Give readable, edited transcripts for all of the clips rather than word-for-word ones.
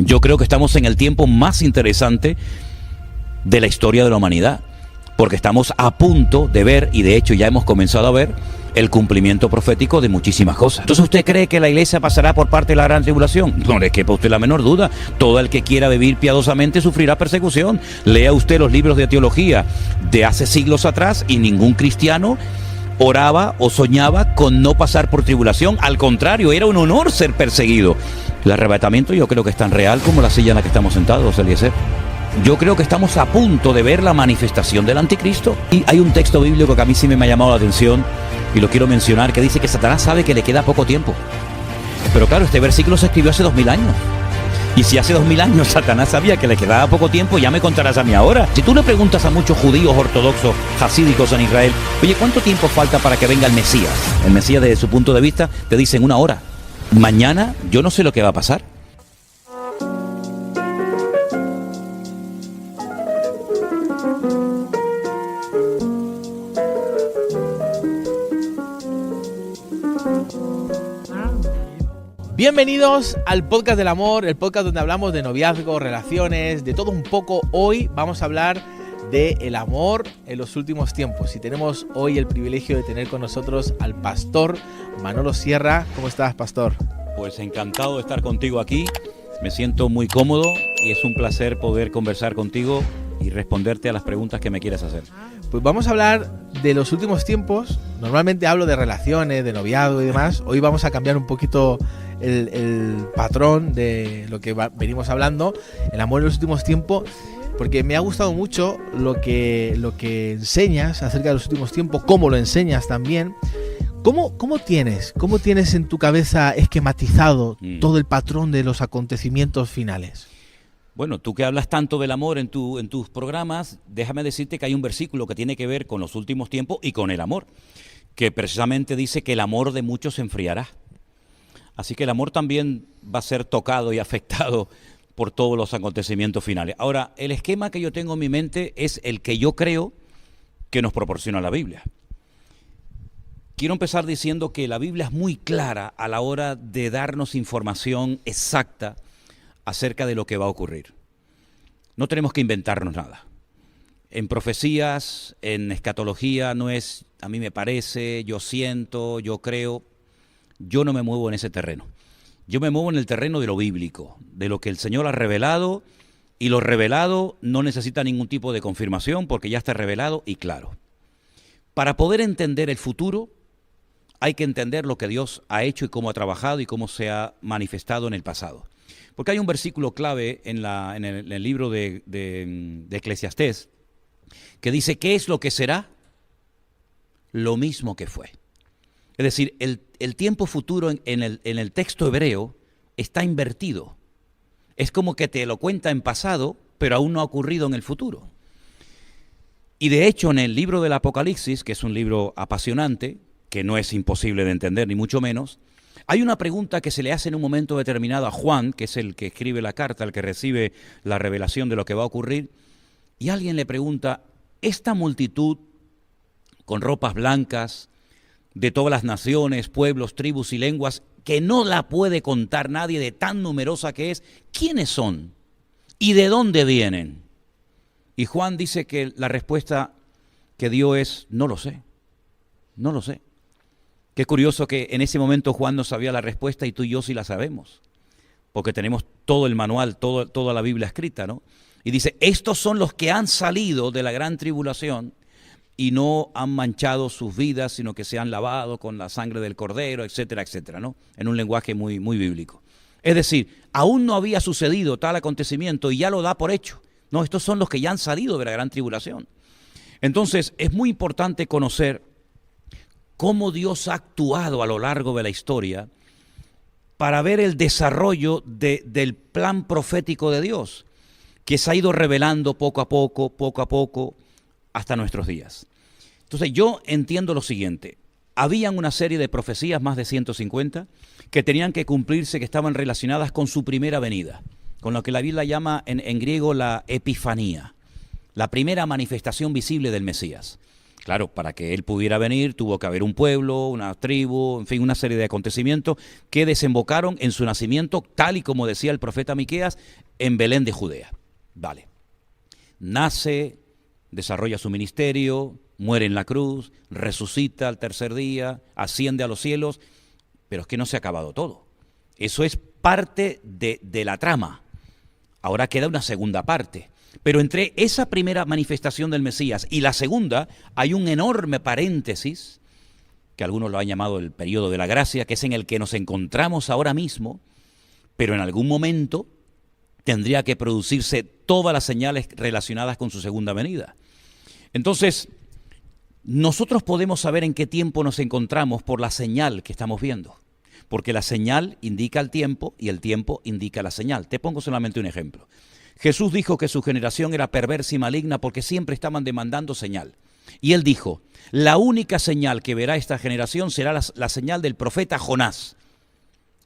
Yo creo que estamos en el tiempo más interesante de la historia de la humanidad, porque estamos a punto de ver, y de hecho ya hemos comenzado a ver, el cumplimiento profético de muchísimas cosas. Entonces, ¿usted cree que la iglesia pasará por parte de la gran tribulación? No le quepa a usted la menor duda. Todo el que quiera vivir piadosamente sufrirá persecución. Lea usted los libros de teología de hace siglos atrás y ningún cristiano oraba o soñaba con no pasar por tribulación. Al contrario, era un honor ser perseguido. El arrebatamiento yo creo que es tan real como la silla en la que estamos sentados, Eliezer. Yo creo que estamos a punto de ver la manifestación del anticristo. Y hay un texto bíblico que a mí sí me ha llamado la atención y lo quiero mencionar, que dice que Satanás sabe que le queda poco tiempo. Pero claro, este versículo se escribió hace 2000 años. Y si hace 2000 años Satanás sabía que le quedaba poco tiempo, ya me contarás a mí ahora. Si tú le preguntas a muchos judíos ortodoxos, hasídicos en Israel, oye, ¿cuánto tiempo falta para que venga el Mesías? El Mesías, desde su punto de vista, te dicen 1 hora. Mañana yo no sé lo que va a pasar. Bienvenidos al podcast del amor, el podcast donde hablamos de noviazgo, relaciones, de todo un poco. Hoy vamos a hablar del amor en los últimos tiempos y tenemos hoy el privilegio de tener con nosotros al pastor Manolo Sierra. ¿Cómo estás, pastor? Pues encantado de estar contigo aquí, me siento muy cómodo y es un placer poder conversar contigo y responderte a las preguntas que me quieras hacer. Pues vamos a hablar de los últimos tiempos. Normalmente hablo de relaciones, de noviazgo y demás. Hoy vamos a cambiar un poquito el patrón de lo que venimos hablando, el amor en los últimos tiempos, porque me ha gustado mucho lo que enseñas acerca de los últimos tiempos, cómo lo enseñas también. ¿Cómo tienes en tu cabeza esquematizado todo el patrón de los acontecimientos finales? Bueno, tú que hablas tanto del amor en tus programas, déjame decirte que hay un versículo que tiene que ver con los últimos tiempos y con el amor, que precisamente dice que el amor de muchos se enfriará. Así que el amor también va a ser tocado y afectado por todos los acontecimientos finales. Ahora, el esquema que yo tengo en mi mente es el que yo creo que nos proporciona la Biblia. Quiero empezar diciendo que la Biblia es muy clara a la hora de darnos información exacta acerca de lo que va a ocurrir. No tenemos que inventarnos nada. En profecías, en escatología, no es a mí me parece, yo siento, yo creo. Yo no me muevo en ese terreno. Yo me muevo en el terreno de lo bíblico, de lo que el Señor ha revelado, y lo revelado no necesita ningún tipo de confirmación porque ya está revelado y claro. Para poder entender el futuro, hay que entender lo que Dios ha hecho y cómo ha trabajado y cómo se ha manifestado en el pasado. Porque hay un versículo clave en el libro de Eclesiastés que dice, ¿qué es lo que será? Lo mismo que fue. Es decir, el tiempo futuro en el texto hebreo está invertido. Es como que te lo cuenta en pasado, pero aún no ha ocurrido en el futuro. Y de hecho, en el libro del Apocalipsis, que es un libro apasionante, que no es imposible de entender, ni mucho menos, hay una pregunta que se le hace en un momento determinado a Juan, que es el que escribe la carta, el que recibe la revelación de lo que va a ocurrir, y alguien le pregunta, esta multitud con ropas blancas, de todas las naciones, pueblos, tribus y lenguas, que no la puede contar nadie de tan numerosa que es, ¿quiénes son? ¿Y de dónde vienen? Y Juan dice que la respuesta que dio es, no lo sé, no lo sé. Qué curioso que en ese momento Juan no sabía la respuesta y tú y yo sí la sabemos, porque tenemos todo el manual, toda la Biblia escrita, ¿no? Y dice, estos son los que han salido de la gran tribulación y no han manchado sus vidas, sino que se han lavado con la sangre del Cordero, etcétera, etcétera, ¿no? En un lenguaje muy, muy bíblico. Es decir, aún no había sucedido tal acontecimiento y ya lo da por hecho. No, estos son los que ya han salido de la gran tribulación. Entonces, es muy importante conocer cómo Dios ha actuado a lo largo de la historia para ver el desarrollo del plan profético de Dios, que se ha ido revelando poco a poco, hasta nuestros días. Entonces yo entiendo lo siguiente, habían una serie de profecías, más de 150, que tenían que cumplirse, que estaban relacionadas con su primera venida, con lo que la Biblia llama en griego la epifanía, la primera manifestación visible del Mesías. Claro, para que él pudiera venir tuvo que haber un pueblo, una tribu, en fin, una serie de acontecimientos que desembocaron en su nacimiento, tal y como decía el profeta Miqueas, en Belén de Judea. Vale. Nace, desarrolla su ministerio, muere en la cruz, resucita al tercer día, asciende a los cielos, pero es que no se ha acabado todo. Eso es parte de la trama. Ahora queda una segunda parte. Pero entre esa primera manifestación del Mesías y la segunda hay un enorme paréntesis, que algunos lo han llamado el periodo de la gracia, que es en el que nos encontramos ahora mismo, pero en algún momento tendría que producirse todas las señales relacionadas con su segunda venida. Entonces, nosotros podemos saber en qué tiempo nos encontramos por la señal que estamos viendo, porque la señal indica el tiempo y el tiempo indica la señal. Te pongo solamente un ejemplo. Jesús dijo que su generación era perversa y maligna porque siempre estaban demandando señal. Y él dijo, la única señal que verá esta generación será la señal del profeta Jonás.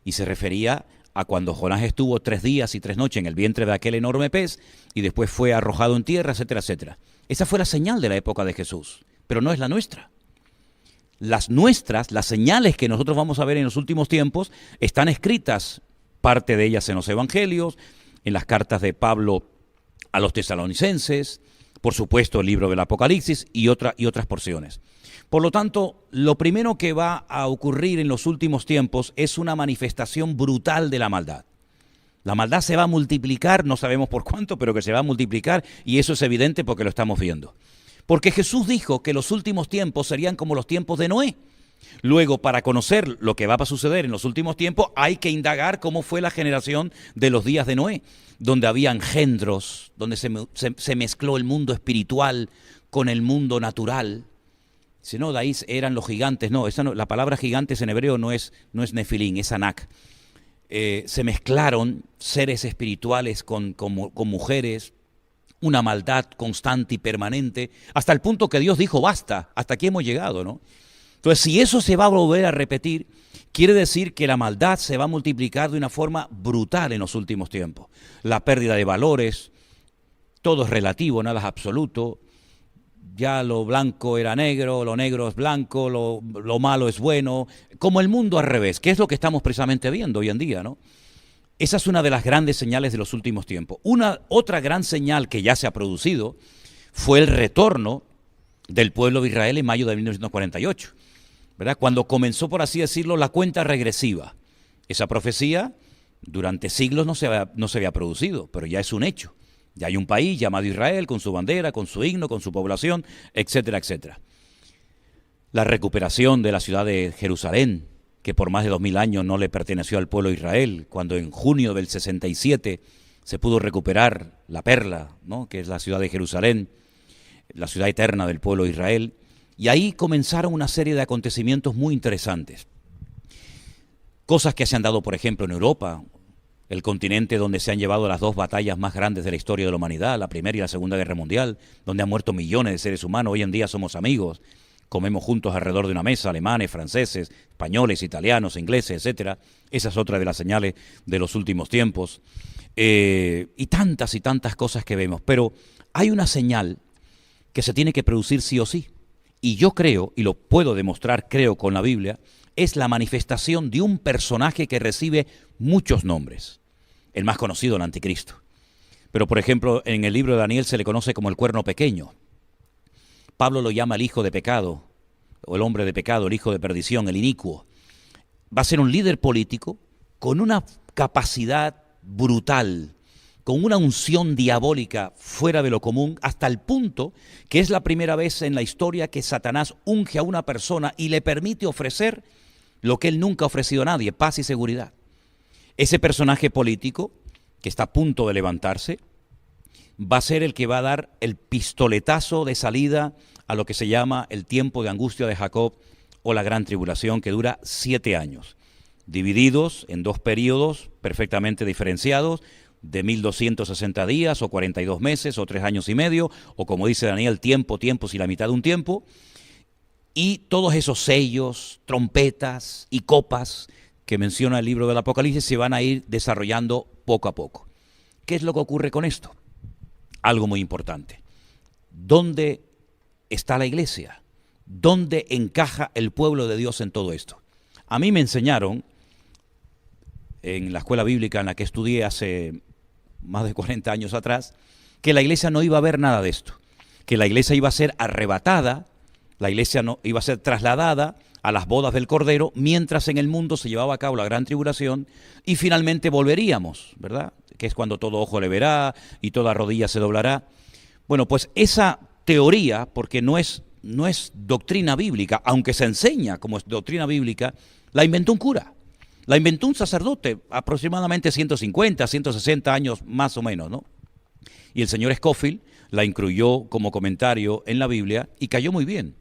Y se refería a cuando Jonás estuvo 3 días y 3 noches en el vientre de aquel enorme pez y después fue arrojado en tierra, etcétera, etcétera. Esa fue la señal de la época de Jesús, pero no es la nuestra. Las nuestras, las señales que nosotros vamos a ver en los últimos tiempos, están escritas, parte de ellas en los evangelios, en las cartas de Pablo a los tesalonicenses, por supuesto el libro del Apocalipsis y otras porciones. Por lo tanto, lo primero que va a ocurrir en los últimos tiempos es una manifestación brutal de la maldad. La maldad se va a multiplicar, no sabemos por cuánto, pero que se va a multiplicar, y eso es evidente porque lo estamos viendo. Porque Jesús dijo que los últimos tiempos serían como los tiempos de Noé. Luego, para conocer lo que va a suceder en los últimos tiempos, hay que indagar cómo fue la generación de los días de Noé, donde había engendros, donde se mezcló el mundo espiritual con el mundo natural. Si no, de ahí eran los gigantes. No, la palabra gigantes en hebreo no es nefilín, es anak. Se mezclaron seres espirituales con mujeres, una maldad constante y permanente, hasta el punto que Dios dijo, basta, hasta aquí hemos llegado, ¿no? Entonces, si eso se va a volver a repetir, quiere decir que la maldad se va a multiplicar de una forma brutal en los últimos tiempos. La pérdida de valores, todo es relativo, nada es absoluto. Ya lo blanco era negro, lo negro es blanco, lo malo es bueno, como el mundo al revés, que es lo que estamos precisamente viendo hoy en día, ¿no? Esa es una de las grandes señales de los últimos tiempos. Otra gran señal que ya se ha producido fue el retorno del pueblo de Israel en mayo de 1948. ¿Verdad? Cuando comenzó, por así decirlo, la cuenta regresiva. Esa profecía durante siglos no se había producido, pero ya es un hecho. Ya hay un país llamado Israel, con su bandera, con su himno, con su población, etcétera, etcétera. La recuperación de la ciudad de Jerusalén, que por más de 2000 años no le perteneció al pueblo de Israel, cuando en junio del 67 se pudo recuperar la perla, ¿no? Que es la ciudad de Jerusalén, la ciudad eterna del pueblo de Israel. Y ahí comenzaron una serie de acontecimientos muy interesantes. Cosas que se han dado, por ejemplo, en Europa, el continente donde se han llevado las 2 batallas más grandes de la historia de la humanidad, la Primera y la Segunda Guerra Mundial, donde han muerto millones de seres humanos. Hoy en día somos amigos, comemos juntos alrededor de una mesa, alemanes, franceses, españoles, italianos, ingleses, etcétera. Esa es otra de las señales de los últimos tiempos. Y tantas cosas que vemos. Pero hay una señal que se tiene que producir sí o sí. Y yo creo, y lo puedo demostrar, creo, con la Biblia, es la manifestación de un personaje que recibe muchos nombres. El más conocido, el anticristo. Pero, por ejemplo, en el libro de Daniel se le conoce como el cuerno pequeño. Pablo lo llama el hijo de pecado, o el hombre de pecado, el hijo de perdición, el inicuo. Va a ser un líder político con una capacidad brutal, con una unción diabólica fuera de lo común, hasta el punto que es la primera vez en la historia que Satanás unge a una persona y le permite ofrecer lo que él nunca ha ofrecido a nadie, paz y seguridad. Ese personaje político, que está a punto de levantarse, va a ser el que va a dar el pistoletazo de salida a lo que se llama el tiempo de angustia de Jacob o la gran tribulación, que dura 7 años, divididos en 2 periodos perfectamente diferenciados, de 1260 días o 42 meses o 3 años y medio, o como dice Daniel, tiempos y la mitad de un tiempo, y todos esos sellos, trompetas y copas que menciona el libro del Apocalipsis se van a ir desarrollando poco a poco. ¿Qué es lo que ocurre con esto? Algo muy importante. ¿Dónde está la iglesia? ¿Dónde encaja el pueblo de Dios en todo esto? A mí me enseñaron, en la escuela bíblica en la que estudié hace más de 40 años atrás, que la iglesia no iba a ver nada de esto, que la iglesia iba a ser arrebatada, la iglesia no iba a ser trasladada a las bodas del Cordero, mientras en el mundo se llevaba a cabo la gran tribulación y finalmente volveríamos, ¿verdad? Que es cuando todo ojo le verá y toda rodilla se doblará. Bueno, pues esa teoría, porque no es doctrina bíblica, aunque se enseña como es doctrina bíblica, la inventó un cura, la inventó un sacerdote, aproximadamente 150, 160 años más o menos, ¿no? Y el señor Scofield la incluyó como comentario en la Biblia y cayó muy bien,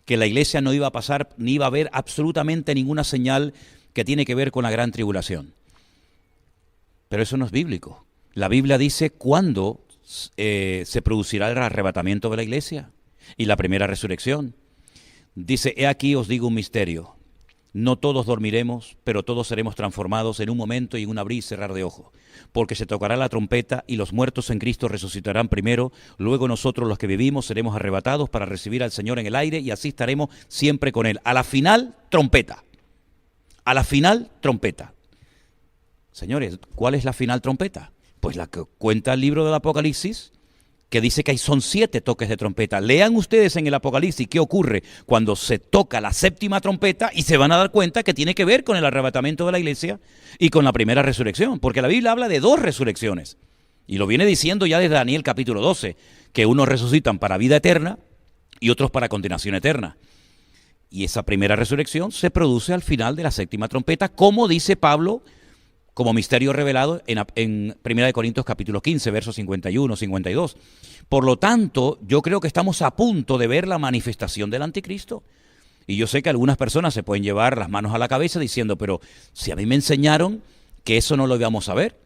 que la iglesia no iba a pasar, ni iba a haber absolutamente ninguna señal que tiene que ver con la gran tribulación. Pero eso no es bíblico. La Biblia dice cuándo se producirá el arrebatamiento de la iglesia y la primera resurrección. Dice, he aquí os digo un misterio. No todos dormiremos, pero todos seremos transformados en un momento y en un abrir y cerrar de ojos. Porque se tocará la trompeta y los muertos en Cristo resucitarán primero, luego nosotros los que vivimos seremos arrebatados para recibir al Señor en el aire y así estaremos siempre con Él. A la final, trompeta. A la final, trompeta. Señores, ¿cuál es la final trompeta? Pues la que cuenta el libro del Apocalipsis, que dice que son 7 toques de trompeta. Lean ustedes en el Apocalipsis qué ocurre cuando se toca la 7ª trompeta y se van a dar cuenta que tiene que ver con el arrebatamiento de la iglesia y con la primera resurrección, porque la Biblia habla de 2 resurrecciones, y lo viene diciendo ya desde Daniel capítulo 12, que unos resucitan para vida eterna y otros para condenación eterna. Y esa primera resurrección se produce al final de la 7ª trompeta, como dice Pablo, como misterio revelado en 1 Corintios capítulo 15, versos 51, 52. Por lo tanto, yo creo que estamos a punto de ver la manifestación del anticristo. Y yo sé que algunas personas se pueden llevar las manos a la cabeza diciendo, pero si a mí me enseñaron que eso no lo íbamos a ver.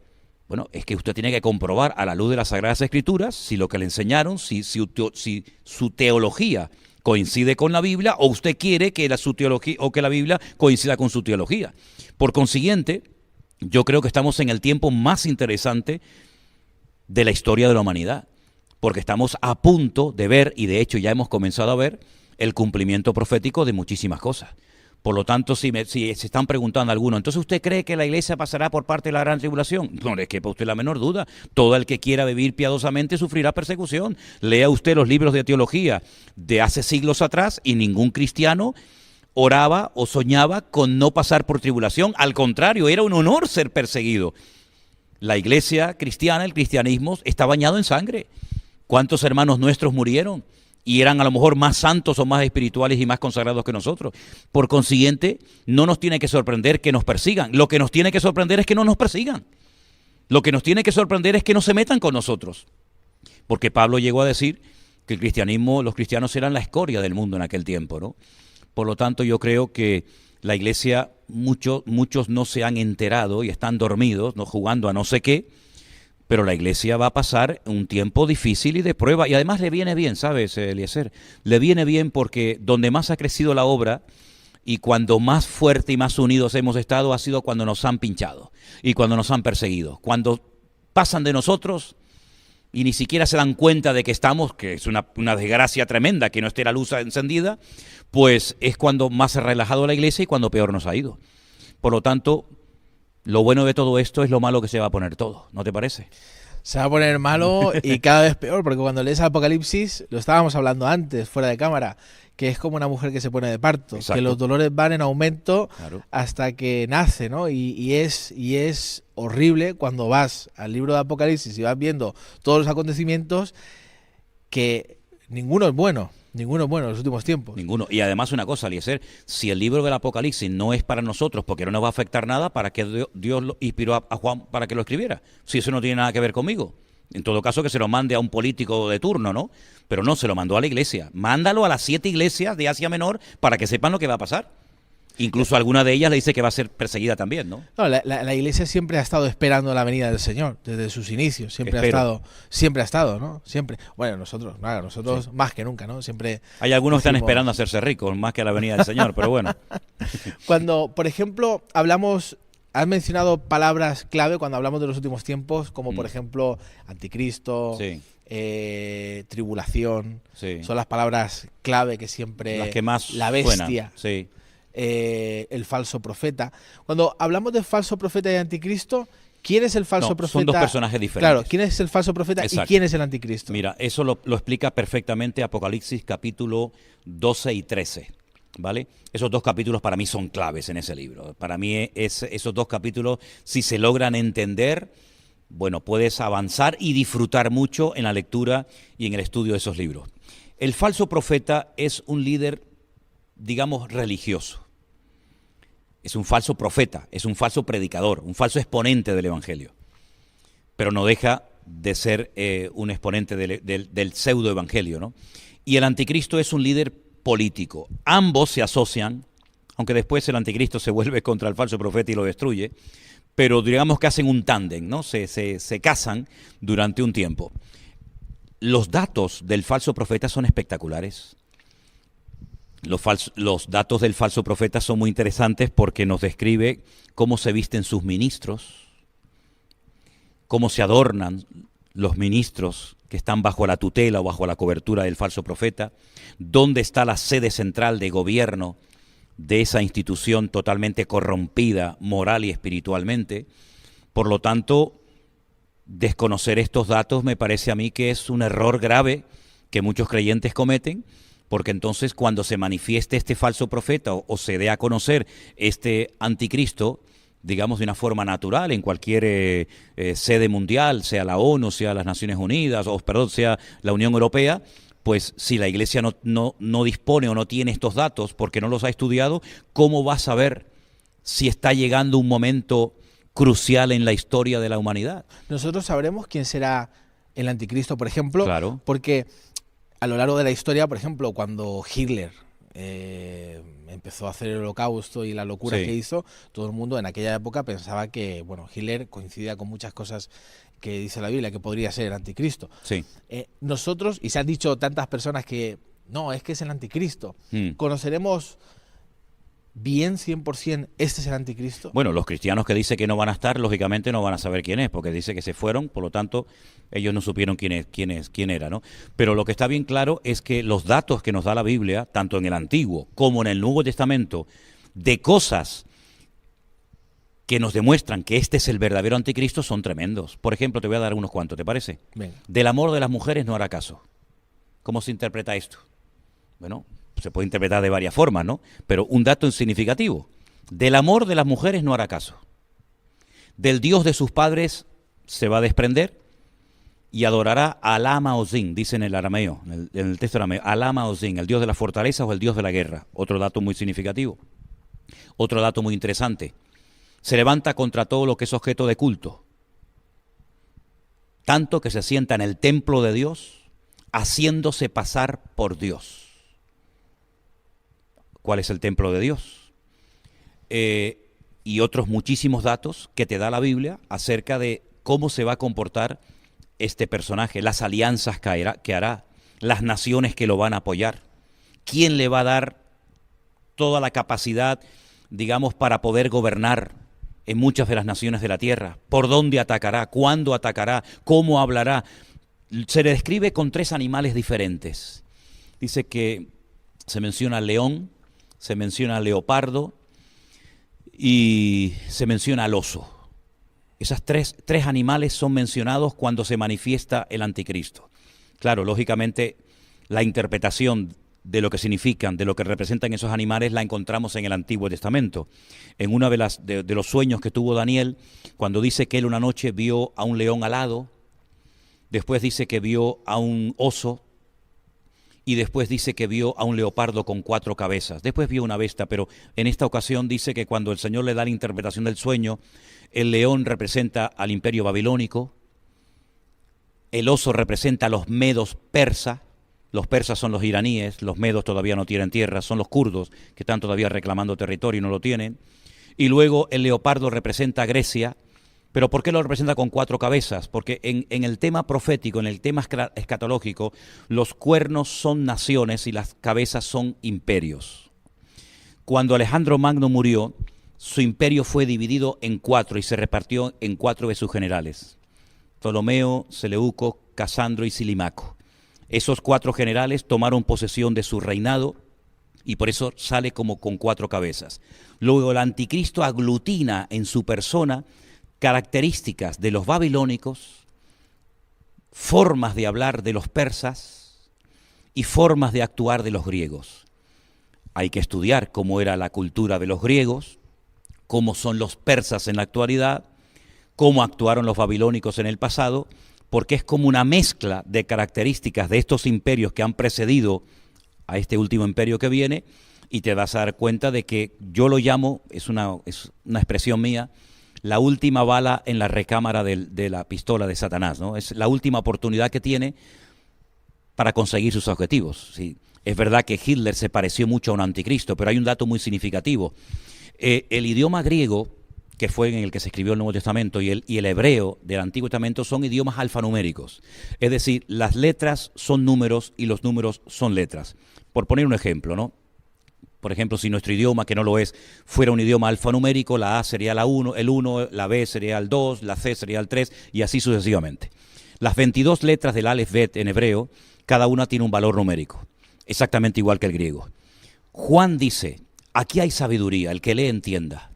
Bueno, es que usted tiene que comprobar a la luz de las Sagradas Escrituras si lo que le enseñaron, si su teología coincide con la Biblia, o usted quiere que su teología o que la Biblia coincida con su teología. Por consiguiente, yo creo que estamos en el tiempo más interesante de la historia de la humanidad, porque estamos a punto de ver, y de hecho ya hemos comenzado a ver, el cumplimiento profético de muchísimas cosas. Por lo tanto, si se están preguntando algunos, ¿entonces usted cree que la iglesia pasará por parte de la gran tribulación? No le quepa a usted la menor duda. Todo el que quiera vivir piadosamente sufrirá persecución. Lea usted los libros de teología de hace siglos atrás y ningún cristiano oraba o soñaba con no pasar por tribulación. Al contrario, era un honor ser perseguido. La iglesia cristiana, el cristianismo, está bañado en sangre. ¿Cuántos hermanos nuestros murieron? Y eran a lo mejor más santos o más espirituales y más consagrados que nosotros. Por consiguiente, no nos tiene que sorprender que nos persigan. Lo que nos tiene que sorprender es que no nos persigan. Lo que nos tiene que sorprender es que no se metan con nosotros. Porque Pablo llegó a decir que el cristianismo, los cristianos eran la escoria del mundo en aquel tiempo, ¿no? Por lo tanto, yo creo que la iglesia, muchos no se han enterado y están dormidos, no jugando a no sé qué, pero la iglesia va a pasar un tiempo difícil y de prueba. Y además le viene bien, ¿sabes, Eliezer? Le viene bien porque donde más ha crecido la obra y cuando más fuerte y más unidos hemos estado ha sido cuando nos han pinchado y cuando nos han perseguido. Cuando pasan de nosotros y ni siquiera se dan cuenta de que estamos, que es una desgracia tremenda que no esté la luz encendida, pues es cuando más se ha relajado la iglesia y cuando peor nos ha ido. Por lo tanto, lo bueno de todo esto es lo malo que se va a poner todo, ¿no te parece? Se va a poner malo y cada vez peor, porque cuando lees Apocalipsis, lo estábamos hablando antes, fuera de cámara, que es como una mujer que se pone de parto, Exacto. que los dolores van en aumento Claro. hasta que nace, ¿no? Y es horrible cuando vas al libro de Apocalipsis y vas viendo todos los acontecimientos, que ninguno es bueno en los últimos tiempos. Ninguno. Y además una cosa, Eliezer, si el libro del Apocalipsis no es para nosotros porque no nos va a afectar nada, ¿para qué Dios lo inspiró a Juan para que lo escribiera? Si eso no tiene nada que ver conmigo. En todo caso, que se lo mande a un político de turno, ¿no? Pero no, se lo mandó a la iglesia. Mándalo a las 7 iglesias de Asia Menor para que sepan lo que va a pasar. Incluso alguna de ellas le dice que va a ser perseguida también, ¿no? No, la iglesia siempre ha estado esperando la venida del Señor, desde sus inicios, siempre ha estado, ¿no? Siempre. Bueno, nosotros sí, más que nunca, ¿no? Siempre. Hay algunos que están esperando a hacerse ricos, más que a la venida del Señor, pero bueno. Cuando, por ejemplo, hablamos has mencionado palabras clave cuando hablamos de los últimos tiempos, como por ejemplo anticristo, Sí. Tribulación. Sí. Son las palabras clave que siempre... Las que más la bestia. suenan. Sí. El falso profeta. Cuando hablamos de falso profeta y anticristo, ¿quién es el falso No, profeta? son dos personajes diferentes. Claro, ¿quién es el falso profeta Exacto. y quién es el anticristo? Mira, eso lo explica perfectamente Apocalipsis capítulo 12 y 13, ¿vale? Esos dos capítulos para mí son claves en ese libro. Para mí esos dos capítulos, si se logran entender, bueno, puedes avanzar y disfrutar mucho en la lectura y en el estudio de esos libros. El falso profeta es un líder, digamos, religioso. Es un falso profeta, es un falso predicador, un falso exponente del Evangelio. Pero no deja de ser un exponente del pseudo-evangelio, ¿no? Y el anticristo es un líder político. Ambos se asocian, aunque después el anticristo se vuelve contra el falso profeta y lo destruye, pero digamos que hacen un tándem, ¿no? Se casan durante un tiempo. Los datos del falso profeta son espectaculares. Los datos del falso profeta son muy interesantes porque nos describe cómo se visten sus ministros, cómo se adornan los ministros que están bajo la tutela o bajo la cobertura del falso profeta, dónde está la sede central de gobierno de esa institución totalmente corrompida moral y espiritualmente. Por lo tanto, desconocer estos datos me parece a mí que es un error grave que muchos creyentes cometen, porque entonces cuando se manifieste este falso profeta o se dé a conocer este anticristo, digamos de una forma natural, en cualquier sede mundial, sea la ONU, sea las Naciones Unidas, sea la Unión Europea, pues si la Iglesia no dispone o no tiene estos datos porque no los ha estudiado, ¿cómo va a saber si está llegando un momento crucial en la historia de la humanidad? Nosotros sabremos quién será el anticristo, por ejemplo, claro, porque a lo largo de la historia, por ejemplo, cuando Hitler empezó a hacer el Holocausto y la locura que hizo, todo el mundo en aquella época pensaba que, bueno, Hitler coincidía con muchas cosas que dice la Biblia, que podría ser el anticristo. Sí. Nosotros, y se han dicho tantas personas que no, es que es el anticristo, ¿conoceremos bien 100% este es el anticristo? Bueno, los cristianos que dicen que no van a estar, lógicamente no van a saber quién es, porque dice que se fueron, por lo tanto, ellos no supieron quién era, ¿no? Pero lo que está bien claro es que los datos que nos da la Biblia, tanto en el Antiguo como en el Nuevo Testamento, de cosas que nos demuestran que este es el verdadero anticristo, son tremendos. Por ejemplo, te voy a dar unos cuantos, ¿te parece? Venga. Del amor de las mujeres no hará caso. ¿Cómo se interpreta esto? Bueno, se puede interpretar de varias formas, ¿no? Pero un dato significativo. Del amor de las mujeres no hará caso. Del Dios de sus padres se va a desprender y adorará a Alama Ozin, dice en el arameo, en el texto arameo, Alama Ozin, el Dios de la fortaleza o el Dios de la guerra. Otro dato muy significativo. Otro dato muy interesante. Se levanta contra todo lo que es objeto de culto. Tanto que se sienta en el templo de Dios, haciéndose pasar por Dios. ¿Cuál es el templo de Dios? Y otros muchísimos datos que te da la Biblia acerca de cómo se va a comportar este personaje, las alianzas que hará, las naciones que lo van a apoyar, quién le va a dar toda la capacidad, digamos, para poder gobernar en muchas de las naciones de la tierra, por dónde atacará, cuándo atacará, cómo hablará. Se le describe con 3 animales diferentes. Dice que se menciona al león, se menciona al leopardo y se menciona al oso. Esas tres animales son mencionados cuando se manifiesta el anticristo. Claro, lógicamente la interpretación de lo que significan, de lo que representan esos animales, la encontramos en el Antiguo Testamento. En uno de los sueños que tuvo Daniel, cuando dice que él una noche vio a un león alado, después dice que vio a un oso, y después dice que vio a un leopardo con 4 cabezas. Después vio una bestia, pero en esta ocasión dice que cuando el Señor le da la interpretación del sueño, el león representa al imperio babilónico, el oso representa a los medos persas. Los persas son los iraníes, los medos todavía no tienen tierra, son los kurdos que están todavía reclamando territorio y no lo tienen. Y luego el leopardo representa a Grecia. ¿Pero por qué lo representa con 4 cabezas? Porque en el tema profético, en el tema escatológico, los cuernos son naciones y las cabezas son imperios. Cuando Alejandro Magno murió, su imperio fue dividido en 4 y se repartió en 4 de sus generales: Ptolomeo, Seleuco, Casandro y Silimaco. Esos 4 generales tomaron posesión de su reinado y por eso sale como con 4 cabezas. Luego el anticristo aglutina en su persona características de los babilónicos, formas de hablar de los persas y formas de actuar de los griegos. Hay que estudiar cómo era la cultura de los griegos, cómo son los persas en la actualidad, cómo actuaron los babilónicos en el pasado, porque es como una mezcla de características de estos imperios que han precedido a este último imperio que viene, y te vas a dar cuenta de que yo lo llamo, es una expresión mía, la última bala en la recámara de la pistola de Satanás, ¿no? Es la última oportunidad que tiene para conseguir sus objetivos. Sí, es verdad que Hitler se pareció mucho a un anticristo, pero hay un dato muy significativo. El idioma griego, que fue en el que se escribió el Nuevo Testamento, y el hebreo del Antiguo Testamento son idiomas alfanuméricos. Es decir, las letras son números y los números son letras. Por poner un ejemplo, ¿no? Por ejemplo, si nuestro idioma, que no lo es, fuera un idioma alfanumérico, la A sería el 1, la B sería el 2, la C sería el 3, y así sucesivamente. Las 22 letras del Aleph Bet en hebreo, cada una tiene un valor numérico, exactamente igual que el griego. Juan dice: aquí hay sabiduría, el que lee entienda,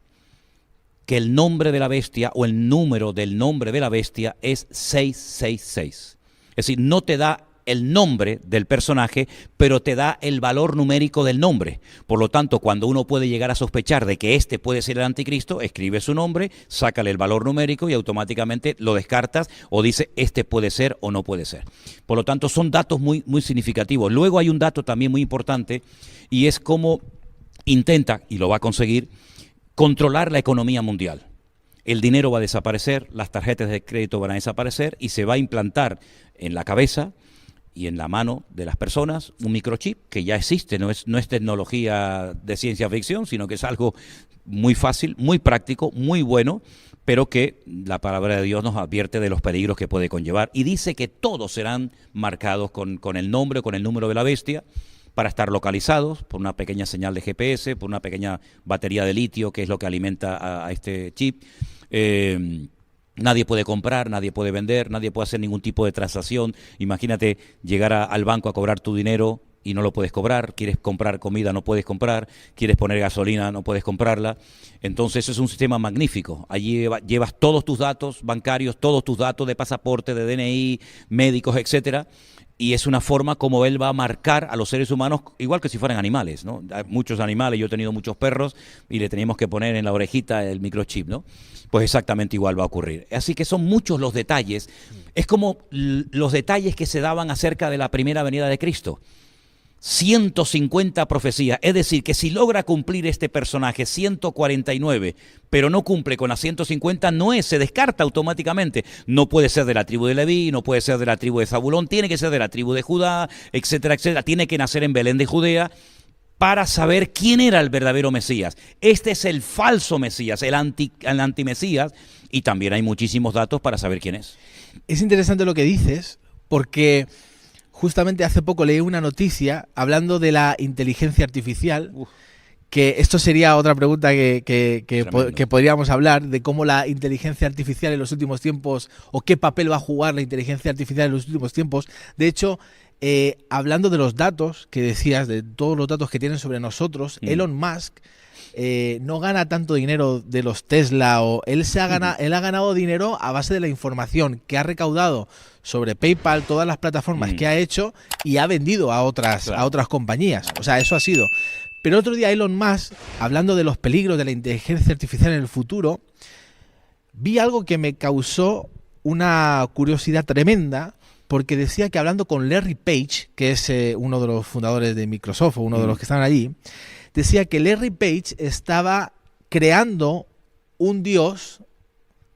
que el nombre de la bestia o el número del nombre de la bestia es 666. Es decir, no te da el nombre del personaje, pero te da el valor numérico del nombre. Por lo tanto, cuando uno puede llegar a sospechar de que este puede ser el anticristo, escribe su nombre, sácale el valor numérico y automáticamente lo descartas o dice este puede ser o no puede ser. Por lo tanto, son datos muy, muy significativos. Luego hay un dato también muy importante y es cómo intenta, y lo va a conseguir, controlar la economía mundial. El dinero va a desaparecer, las tarjetas de crédito van a desaparecer y se va a implantar en la cabeza y en la mano de las personas un microchip que ya existe, no es tecnología de ciencia ficción, sino que es algo muy fácil, muy práctico, muy bueno, pero que la palabra de Dios nos advierte de los peligros que puede conllevar y dice que todos serán marcados con el nombre, con el número de la bestia, para estar localizados por una pequeña señal de GPS, por una pequeña batería de litio, que es lo que alimenta a este chip. Nadie puede comprar, nadie puede vender, nadie puede hacer ningún tipo de transacción. Imagínate llegar al banco a cobrar tu dinero y no lo puedes cobrar. Quieres comprar comida, no puedes comprar. Quieres poner gasolina, no puedes comprarla. Entonces eso es un sistema magnífico. Allí llevas todos tus datos bancarios, todos tus datos de pasaporte, de DNI, médicos, etcétera. Y es una forma como él va a marcar a los seres humanos igual que si fueran animales, ¿no? Hay muchos animales, yo he tenido muchos perros y le teníamos que poner en la orejita el microchip, ¿no? Pues exactamente igual va a ocurrir. Así que son muchos los detalles. Es como los detalles que se daban acerca de la primera venida de Cristo. 150 profecías, es decir, que si logra cumplir este personaje 149, pero no cumple con las 150, se descarta automáticamente. No puede ser de la tribu de Leví, no puede ser de la tribu de Zabulón, tiene que ser de la tribu de Judá, etcétera, etcétera. Tiene que nacer en Belén de Judea para saber quién era el verdadero Mesías. Este es el falso Mesías, el antimesías, y también hay muchísimos datos para saber quién es. Es interesante lo que dices, porque justamente hace poco leí una noticia hablando de la inteligencia artificial, que esto sería otra pregunta que podríamos hablar, de cómo la inteligencia artificial en los últimos tiempos, o qué papel va a jugar la inteligencia artificial en los últimos tiempos. De hecho, hablando de los datos que decías, de todos los datos que tienen sobre nosotros, Elon Musk no gana tanto dinero de los Tesla, él ha ganado dinero a base de la información que ha recaudado sobre PayPal, todas las plataformas que ha hecho, y ha vendido a otras compañías. O sea, eso ha sido. Pero otro día Elon Musk, hablando de los peligros de la inteligencia artificial en el futuro, vi algo que me causó una curiosidad tremenda, porque decía que hablando con Larry Page, que es uno de los fundadores de Microsoft, o uno de los que estaban allí, decía que Larry Page estaba creando un dios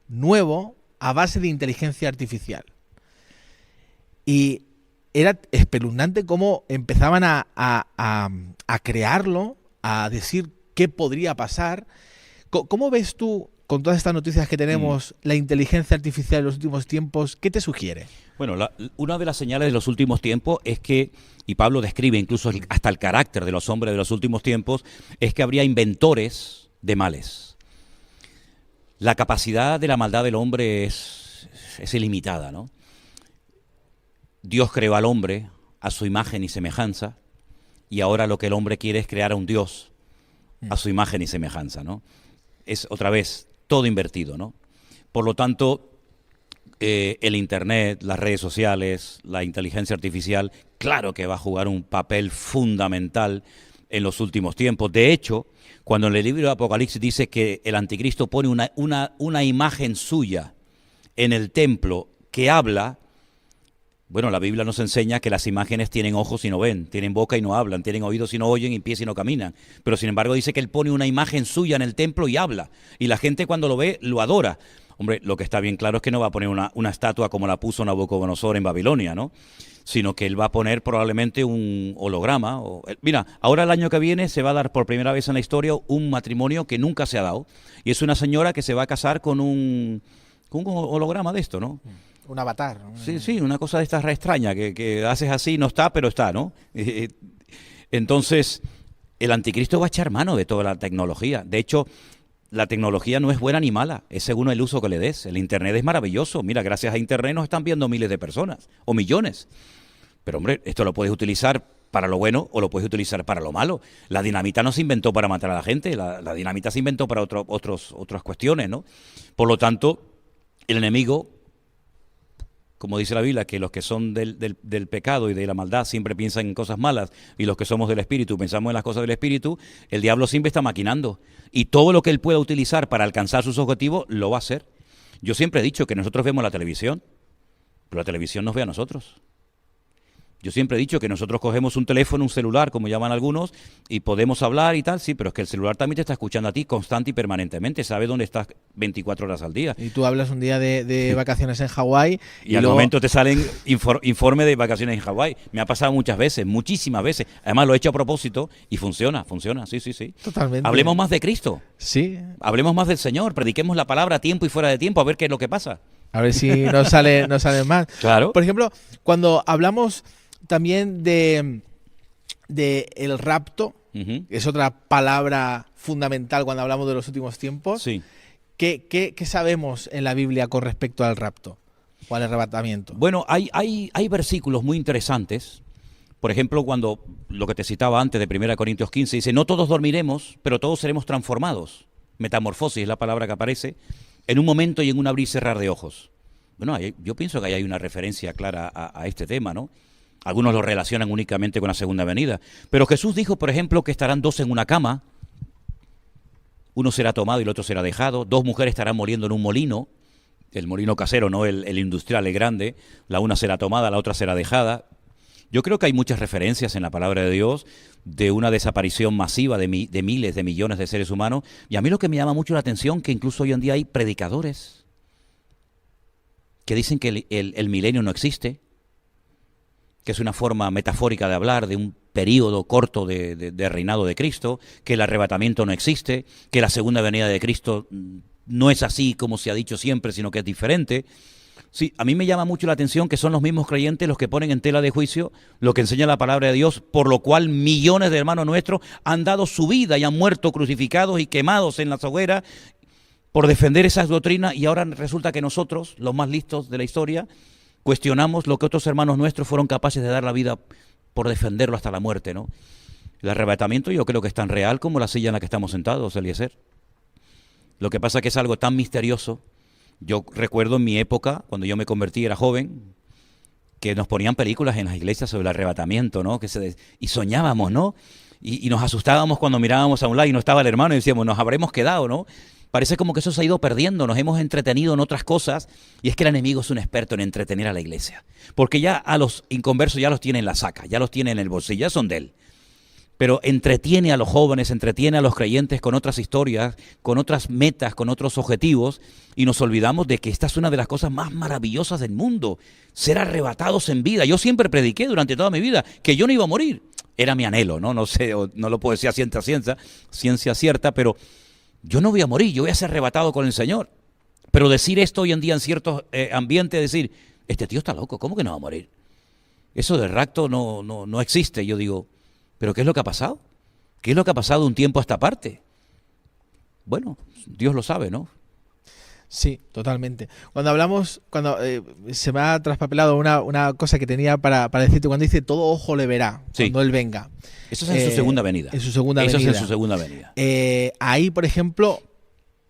nuevo a base de inteligencia artificial. Y era espeluznante cómo empezaban a crearlo, a decir qué podría pasar. ¿Cómo ves tú, con todas estas noticias que tenemos, la inteligencia artificial en los últimos tiempos? ¿Qué te sugiere? Bueno, una de las señales de los últimos tiempos es que, y Pablo describe incluso hasta el carácter de los hombres de los últimos tiempos, es que habría inventores de males. La capacidad de la maldad del hombre es ilimitada, ¿no? Dios creó al hombre a su imagen y semejanza, y ahora lo que el hombre quiere es crear a un Dios a su imagen y semejanza, ¿no? Es otra vez todo invertido, ¿no? Por lo tanto, el Internet, las redes sociales, la inteligencia artificial, claro que va a jugar un papel fundamental en los últimos tiempos. De hecho, cuando en el libro de Apocalipsis dice que el anticristo pone una imagen suya en el templo que habla, bueno, la Biblia nos enseña que las imágenes tienen ojos y no ven, tienen boca y no hablan, tienen oídos y no oyen y pies y no caminan. Pero sin embargo dice que él pone una imagen suya en el templo y habla. Y la gente cuando lo ve, lo adora. Hombre, lo que está bien claro es que no va a poner una estatua como la puso Nabucodonosor en Babilonia, ¿no? Sino que él va a poner probablemente un holograma. Mira, ahora el año que viene se va a dar por primera vez en la historia un matrimonio que nunca se ha dado. Y es una señora que se va a casar con un holograma de esto, ¿no? Un avatar. Sí, una cosa de estas re extraña, que haces así, no está, pero está, ¿no? Entonces, el anticristo va a echar mano de toda la tecnología. De hecho, la tecnología no es buena ni mala, es según el uso que le des. El Internet es maravilloso. Mira, gracias a Internet nos están viendo miles de personas, o millones. Pero, hombre, esto lo puedes utilizar para lo bueno o lo puedes utilizar para lo malo. La dinamita no se inventó para matar a la gente, la dinamita se inventó para otras cuestiones, ¿no? Por lo tanto, el enemigo, como dice la Biblia, que los que son del pecado y de la maldad siempre piensan en cosas malas, y los que somos del Espíritu pensamos en las cosas del Espíritu, el diablo siempre está maquinando. Y todo lo que él pueda utilizar para alcanzar sus objetivos, lo va a hacer. Yo siempre he dicho que nosotros vemos la televisión, pero la televisión nos ve a nosotros. Yo siempre he dicho que nosotros cogemos un teléfono, un celular, como llaman algunos, y podemos hablar y tal, sí, pero es que el celular también te está escuchando a ti constante y permanentemente, sabe dónde estás 24 horas al día. Y tú hablas un día de vacaciones en Hawái y al momento te salen informe de vacaciones en Hawái. Me ha pasado muchas veces, muchísimas veces. Además lo he hecho a propósito y funciona, sí. Totalmente. Hablemos más de Cristo. Sí. Hablemos más del Señor, prediquemos la palabra a tiempo y fuera de tiempo, a ver qué es lo que pasa. A ver si nos sale más. Claro. Por ejemplo, cuando hablamos también de el rapto, que es otra palabra fundamental cuando hablamos de los últimos tiempos. Sí. ¿Qué sabemos en la Biblia con respecto al rapto o al arrebatamiento? Bueno, hay versículos muy interesantes. Por ejemplo, cuando lo que te citaba antes de 1 Corintios 15 dice, no todos dormiremos, pero todos seremos transformados. Metamorfosis es la palabra que aparece, en un momento y en un abrir y cerrar de ojos. Bueno, yo pienso que ahí hay una referencia clara a este tema, ¿no? Algunos lo relacionan únicamente con la segunda venida. Pero Jesús dijo, por ejemplo, que estarán dos en una cama. Uno será tomado y el otro será dejado. Dos mujeres estarán moliendo en un molino. El molino casero, no el industrial, el grande. La una será tomada, la otra será dejada. Yo creo que hay muchas referencias en la palabra de Dios de una desaparición masiva de miles, de millones de seres humanos. Y a mí lo que me llama mucho la atención, que incluso hoy en día hay predicadores que dicen que el milenio no existe, que es una forma metafórica de hablar de un periodo corto de reinado de Cristo, que el arrebatamiento no existe, que la segunda venida de Cristo no es así como se ha dicho siempre, sino que es diferente. Sí, a mí me llama mucho la atención que son los mismos creyentes los que ponen en tela de juicio lo que enseña la palabra de Dios, por lo cual millones de hermanos nuestros han dado su vida y han muerto crucificados y quemados en las hogueras por defender esas doctrinas, y ahora resulta que nosotros, los más listos de la historia, cuestionamos lo que otros hermanos nuestros fueron capaces de dar la vida por defenderlo hasta la muerte, ¿no? El arrebatamiento yo creo que es tan real como la silla en la que estamos sentados, Eliezer. Lo que pasa es que es algo tan misterioso. Yo recuerdo en mi época, cuando yo me convertí, era joven, que nos ponían películas en las iglesias sobre el arrebatamiento, ¿no? Y soñábamos, ¿no? Y nos asustábamos cuando mirábamos a un lado y no estaba el hermano y decíamos, nos habremos quedado, ¿no? Parece como que eso se ha ido perdiendo, nos hemos entretenido en otras cosas, y es que el enemigo es un experto en entretener a la iglesia, porque ya a los inconversos ya los tiene en la saca, ya los tiene en el bolsillo, ya son de él. Pero entretiene a los jóvenes, entretiene a los creyentes con otras historias, con otras metas, con otros objetivos, y nos olvidamos de que esta es una de las cosas más maravillosas del mundo, ser arrebatados en vida. Yo siempre prediqué durante toda mi vida que yo no iba a morir, era mi anhelo, ¿no? No sé, no lo puedo decir a ciencia cierta, pero yo no voy a morir, yo voy a ser arrebatado con el Señor. Pero decir esto hoy en día en ciertos ambientes, decir, este tío está loco, ¿cómo que no va a morir? Eso del rapto no existe. Yo digo, ¿pero qué es lo que ha pasado? ¿Qué es lo que ha pasado de un tiempo a esta parte? Bueno, Dios lo sabe, ¿no? Sí, totalmente. Cuando hablamos, se me ha traspapelado una cosa que tenía para decirte, cuando dice todo ojo le verá, Sí. cuando Él venga. Eso es en su segunda venida. En su segunda Eso venida. es en su segunda venida. Ahí, por ejemplo,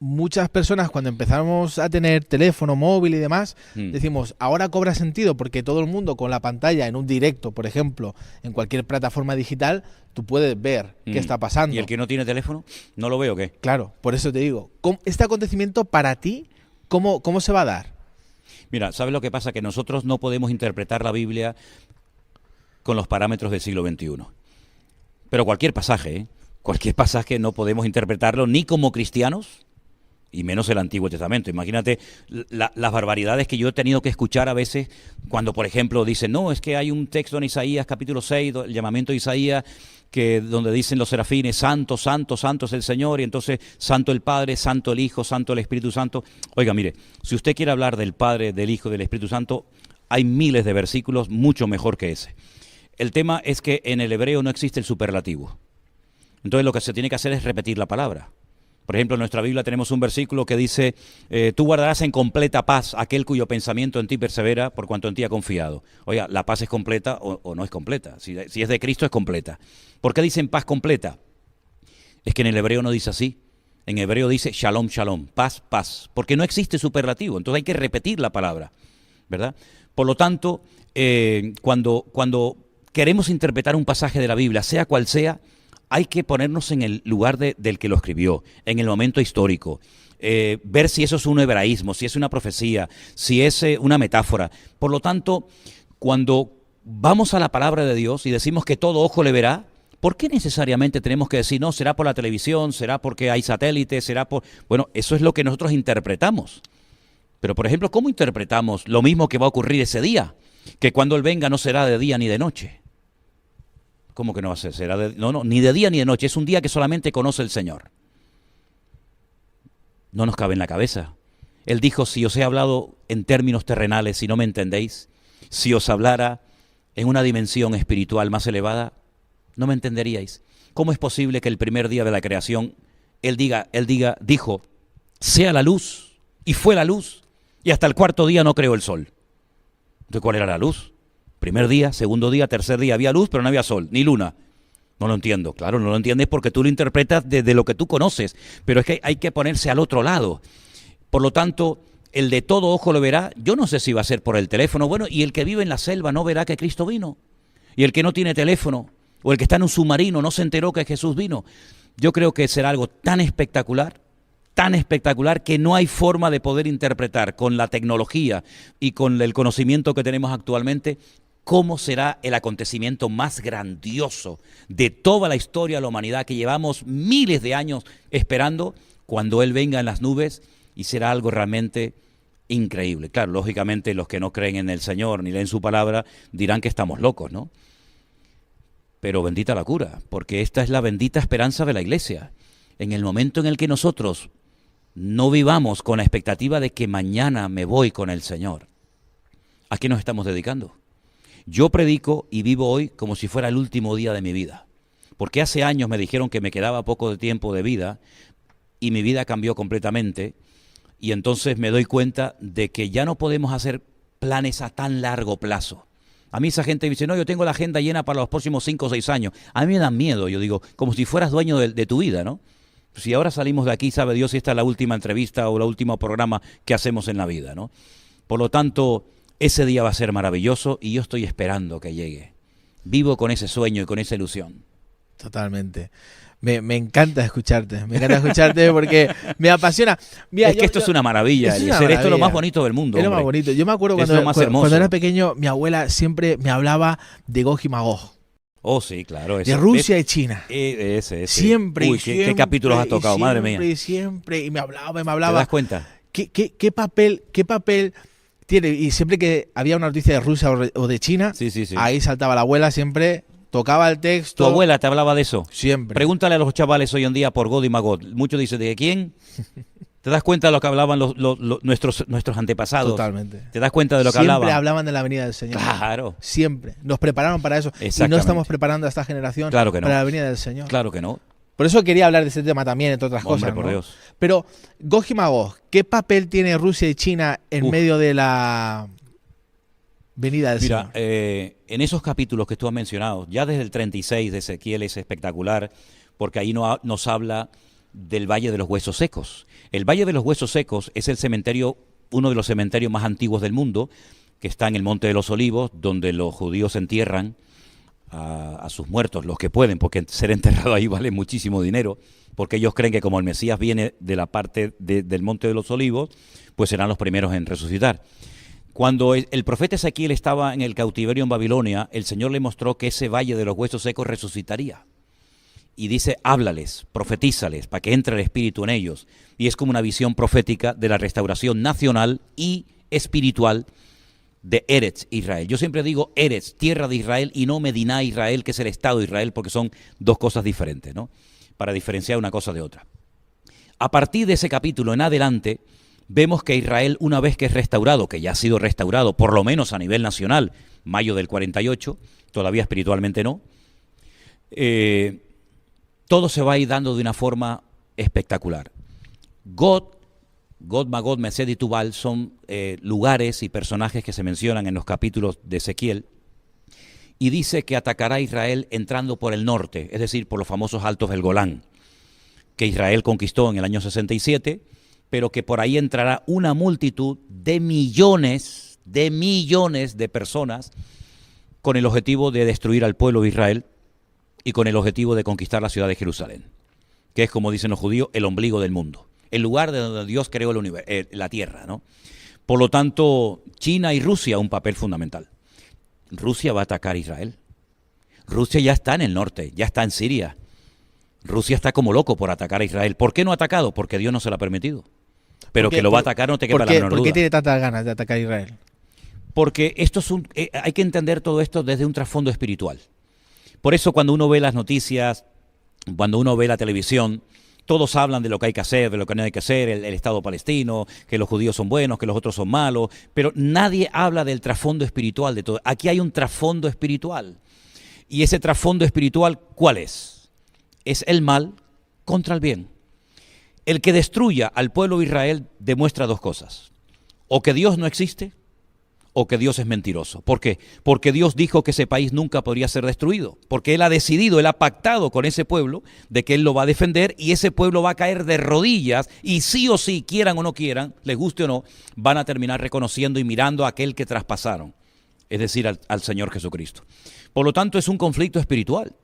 muchas personas cuando empezamos a tener teléfono móvil y demás, decimos, ahora cobra sentido porque todo el mundo con la pantalla en un directo, por ejemplo, en cualquier plataforma digital, tú puedes ver qué está pasando. ¿Y el que no tiene teléfono? ¿No lo veo o qué? Claro, por eso te digo, este acontecimiento para ti, ¿cómo se va a dar? Mira, ¿sabes lo que pasa? Que nosotros no podemos interpretar la Biblia con los parámetros del siglo XXI. Pero cualquier pasaje no podemos interpretarlo ni como cristianos, y menos el Antiguo Testamento. Imagínate las barbaridades que yo he tenido que escuchar a veces cuando, por ejemplo, dicen, no, es que hay un texto en Isaías, capítulo 6, el llamamiento de Isaías, donde dicen los serafines, santo, santo, santo es el Señor, y entonces santo el Padre, santo el Hijo, santo el Espíritu Santo. Oiga, mire, si usted quiere hablar del Padre, del Hijo, del Espíritu Santo, hay miles de versículos mucho mejor que ese. El tema es que en el hebreo no existe el superlativo. Entonces lo que se tiene que hacer es repetir la palabra. Por ejemplo, en nuestra Biblia tenemos un versículo que dice, tú guardarás en completa paz aquel cuyo pensamiento en ti persevera por cuanto en ti ha confiado. Oiga, ¿la paz es completa o no es completa? Si es de Cristo es completa. ¿Por qué dicen paz completa? Es que en el hebreo no dice así. En hebreo dice shalom, shalom, paz, paz. Porque no existe superlativo, entonces hay que repetir la palabra, ¿verdad? Por lo tanto, cuando queremos interpretar un pasaje de la Biblia, sea cual sea, hay que ponernos en el lugar del que lo escribió, en el momento histórico, ver si eso es un hebraísmo, si es una profecía, si es una metáfora. Por lo tanto, cuando vamos a la palabra de Dios y decimos que todo ojo le verá, ¿por qué necesariamente tenemos que decir, no, será por la televisión, será porque hay satélites, será por...? Bueno, eso es lo que nosotros interpretamos. Pero, por ejemplo, ¿cómo interpretamos lo mismo que va a ocurrir ese día? Que cuando Él venga no será de día ni de noche. ¿Cómo que no va a ser? No, ni de día ni de noche. Es un día que solamente conoce el Señor. No nos cabe en la cabeza. Él dijo, si os he hablado en términos terrenales y no me entendéis, si os hablara en una dimensión espiritual más elevada, no me entenderíais. ¿Cómo es posible que el primer día de la creación Él dijo, sea la luz, y fue la luz, y hasta el cuarto día no creó el sol? Entonces, ¿cuál era la luz? Primer día, segundo día, tercer día, había luz, pero no había sol, ni luna. No lo entiendo. Claro, no lo entiendes porque tú lo interpretas desde lo que tú conoces, pero es que hay que ponerse al otro lado. Por lo tanto, el de todo ojo lo verá. Yo no sé si va a ser por el teléfono. Bueno, y el que vive en la selva no verá que Cristo vino. Y el que no tiene teléfono, o el que está en un submarino, no se enteró que Jesús vino. Yo creo que será algo tan espectacular que no hay forma de poder interpretar con la tecnología y con el conocimiento que tenemos actualmente cómo será el acontecimiento más grandioso de toda la historia de la humanidad que llevamos miles de años esperando cuando Él venga en las nubes, y será algo realmente increíble. Claro, lógicamente los que no creen en el Señor ni leen su palabra dirán que estamos locos, ¿no? Pero bendita la cura, porque esta es la bendita esperanza de la Iglesia. En el momento en el que nosotros no vivamos con la expectativa de que mañana me voy con el Señor, ¿a qué nos estamos dedicando? Yo predico y vivo hoy como si fuera el último día de mi vida, porque hace años me dijeron que me quedaba poco de tiempo de vida y mi vida cambió completamente, y entonces me doy cuenta de que ya no podemos hacer planes a tan largo plazo. A mí esa gente dice, no, yo tengo la agenda llena para los próximos 5 o 6 años. A mí me dan miedo, yo digo, como si fueras dueño de tu vida, ¿no? Si ahora salimos de aquí, sabe Dios si esta es la última entrevista o el último programa que hacemos en la vida, ¿no? Por lo tanto, ese día va a ser maravilloso y yo estoy esperando que llegue. Vivo con ese sueño y con esa ilusión. Totalmente. Me encanta escucharte porque me apasiona. Mira, esto es una maravilla, esto es lo más bonito del mundo. Es lo más bonito. Yo me acuerdo cuando era pequeño, mi abuela siempre me hablaba de Gog y Magog. Oh, sí, claro. De Rusia y China. Ese. Siempre. Uy, ¿qué capítulos has tocado, madre mía? Siempre. Y me hablaba. ¿Te das cuenta? ¿Qué papel tiene? Y siempre que había una noticia de Rusia o de China, sí. ahí saltaba la abuela siempre. Tocaba el texto. ¿Tu abuela te hablaba de eso? Siempre. Pregúntale a los chavales hoy en día por Gog y Magog. Muchos dicen, ¿de quién? ¿Te das cuenta de lo que hablaban nuestros antepasados? Totalmente. ¿Te das cuenta de lo que hablaban? Siempre hablaban de la venida del Señor. Claro. Siempre. Nos prepararon para eso. Y no estamos preparando a esta generación para la venida del Señor. Claro que no. Por eso quería hablar de ese tema también, entre otras Hombre, cosas, por ¿no? Dios. Pero, Gog y Magog, ¿qué papel tiene Rusia y China en medio de la venida del Mira, Señor? en esos capítulos que tú has mencionado, ya desde el 36 de Ezequiel es espectacular, porque ahí nos habla del Valle de los Huesos Secos. El Valle de los Huesos Secos es el cementerio, uno de los cementerios más antiguos del mundo, que está en el Monte de los Olivos, donde los judíos entierran a sus muertos, los que pueden, porque ser enterrado ahí vale muchísimo dinero, porque ellos creen que como el Mesías viene de la parte del Monte de los Olivos, pues serán los primeros en resucitar. Cuando el profeta Ezequiel estaba en el cautiverio en Babilonia, el Señor le mostró que ese Valle de los Huesos Secos resucitaría. Y dice, háblales, profetízales, para que entre el Espíritu en ellos. Y es como una visión profética de la restauración nacional y espiritual de Eretz Israel. Yo siempre digo Eretz, tierra de Israel, y no Mediná Israel, que es el Estado de Israel, porque son dos cosas diferentes, ¿no? Para diferenciar una cosa de otra. A partir de ese capítulo en adelante, vemos que Israel, una vez que es restaurado, que ya ha sido restaurado, por lo menos a nivel nacional, mayo del 48, todavía espiritualmente no, todo se va a ir dando de una forma espectacular. Gog, Magog, Mesed y Tubal son lugares y personajes que se mencionan en los capítulos de Ezequiel, y dice que atacará a Israel entrando por el norte, es decir, por los famosos altos del Golán, que Israel conquistó en el año 67, pero que por ahí entrará una multitud de millones de personas con el objetivo de destruir al pueblo de Israel y con el objetivo de conquistar la ciudad de Jerusalén, que es, como dicen los judíos, el ombligo del mundo, el lugar de donde Dios creó la tierra, ¿no? Por lo tanto, China y Rusia un papel fundamental. Rusia va a atacar a Israel. Rusia ya está en el norte, ya está en Siria. Rusia está como loco por atacar a Israel. ¿Por qué no ha atacado? Porque Dios no se lo ha permitido. Pero que lo va a atacar no te quepa la menor duda. ¿Por qué tiene tantas ganas de atacar a Israel? Porque esto es hay que entender todo esto desde un trasfondo espiritual. Por eso cuando uno ve las noticias, cuando uno ve la televisión, todos hablan de lo que hay que hacer, de lo que no hay que hacer, el Estado palestino, que los judíos son buenos, que los otros son malos, pero nadie habla del trasfondo espiritual de todo. Aquí hay un trasfondo espiritual. Y ese trasfondo espiritual, ¿cuál es? Es el mal contra el bien. El que destruya al pueblo de Israel demuestra dos cosas: o que Dios no existe, o que Dios es mentiroso. ¿Por qué? Porque Dios dijo que ese país nunca podría ser destruido, porque Él ha decidido, Él ha pactado con ese pueblo de que Él lo va a defender, y ese pueblo va a caer de rodillas, y sí o sí, quieran o no quieran, les guste o no, van a terminar reconociendo y mirando a aquel que traspasaron, es decir, al Señor Jesucristo. Por lo tanto, es un conflicto espiritual.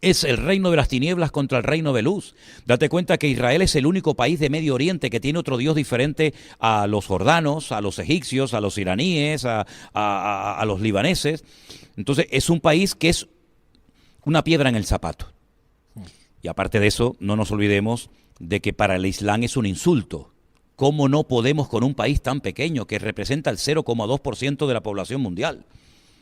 Es el reino de las tinieblas contra el reino de luz. Date cuenta que Israel es el único país de Medio Oriente que tiene otro Dios diferente a los jordanos, a los egipcios, a los iraníes, a los libaneses. Entonces es un país que es una piedra en el zapato. Y aparte de eso, no nos olvidemos de que para el Islam es un insulto. ¿Cómo no podemos con un país tan pequeño que representa el 0,2% de la población mundial?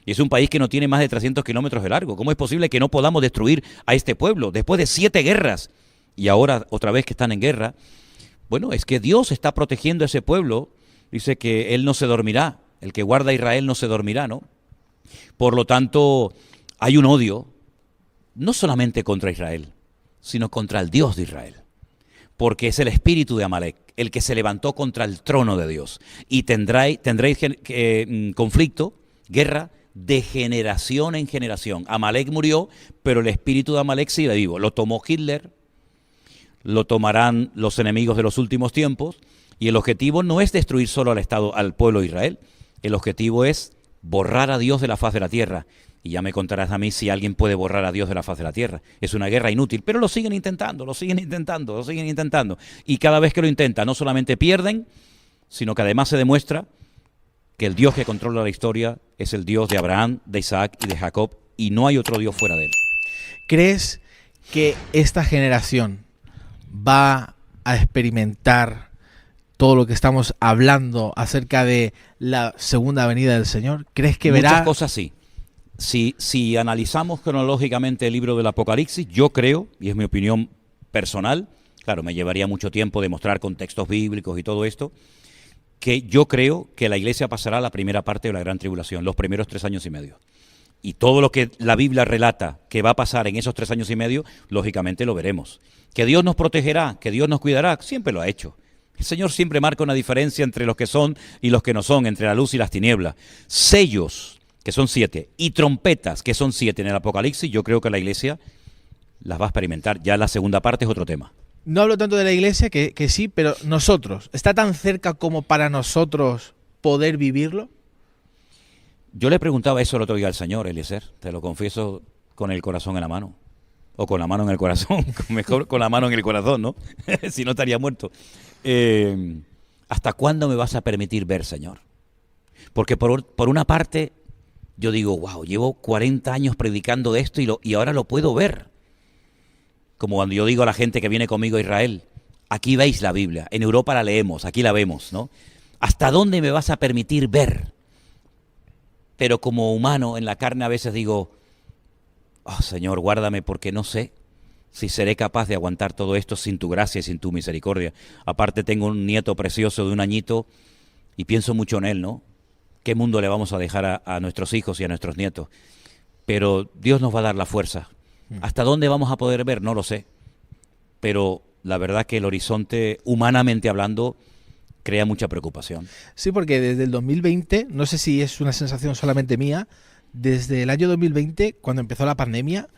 Y es un país que no tiene más de 300 kilómetros de largo. ¿Cómo es posible que no podamos destruir a este pueblo después de 7 guerras? Y ahora otra vez que están en guerra. Bueno, es que Dios está protegiendo a ese pueblo. Dice que Él no se dormirá. El que guarda a Israel no se dormirá, ¿no? Por lo tanto, hay un odio, no solamente contra Israel, sino contra el Dios de Israel. Porque es el espíritu de Amalek, el que se levantó contra el trono de Dios. Y tendréis conflicto, guerra, de generación en generación. Amalek murió, pero el espíritu de Amalek sigue vivo. Lo tomó Hitler, lo tomarán los enemigos de los últimos tiempos, y el objetivo no es destruir solo al pueblo de Israel. El objetivo es borrar a Dios de la faz de la tierra. Y ya me contarás a mí si alguien puede borrar a Dios de la faz de la tierra. Es una guerra inútil, pero lo siguen intentando. Y cada vez que lo intentan, no solamente pierden, sino que además se demuestra que el Dios que controla la historia es el Dios de Abraham, de Isaac y de Jacob, y no hay otro Dios fuera de él. ¿Crees que esta generación va a experimentar todo lo que estamos hablando acerca de la segunda venida del Señor? ¿Crees que verá? Muchas cosas sí. Si analizamos cronológicamente el libro del Apocalipsis, yo creo, y es mi opinión personal, claro, me llevaría mucho tiempo demostrar contextos bíblicos y todo esto, que yo creo que la iglesia pasará la primera parte de la gran tribulación, los primeros 3 años y medio. y todo lo que la Biblia relata que va a pasar en esos 3 años y medio, lógicamente lo veremos. Que Dios nos protegerá, que Dios nos cuidará, siempre lo ha hecho. El Señor siempre marca una diferencia entre los que son y los que no son, entre la luz y las tinieblas. Sellos, que son 7, y trompetas, que son 7 en el Apocalipsis, yo creo que la Iglesia las va a experimentar. Ya la segunda parte es otro tema. No hablo tanto de la Iglesia, que sí, pero nosotros, ¿está tan cerca como para nosotros poder vivirlo? Yo le preguntaba eso el otro día al Señor, Eliezer, te lo confieso, con el corazón en la mano. O con la mano en el corazón, mejor con la mano en el corazón, ¿no? Si no estaría muerto. ¿Hasta cuándo me vas a permitir ver, Señor? Porque por una parte, yo digo, wow, llevo 40 años predicando de esto y ahora lo puedo ver. Como cuando yo digo a la gente que viene conmigo a Israel, aquí veis la Biblia, en Europa la leemos, aquí la vemos, ¿no? ¿Hasta dónde me vas a permitir ver? Pero como humano, en la carne a veces digo, oh, Señor, guárdame porque no sé si seré capaz de aguantar todo esto sin tu gracia y sin tu misericordia. Aparte tengo un nieto precioso de 1 añito y pienso mucho en él, ¿no? ¿Qué mundo le vamos a dejar a nuestros hijos y a nuestros nietos? Pero Dios nos va a dar la fuerza. ¿Hasta dónde vamos a poder ver? No lo sé. Pero la verdad que el horizonte, humanamente hablando, crea mucha preocupación. Sí, porque desde el 2020, no sé si es una sensación solamente mía, desde el año 2020, cuando empezó la pandemia,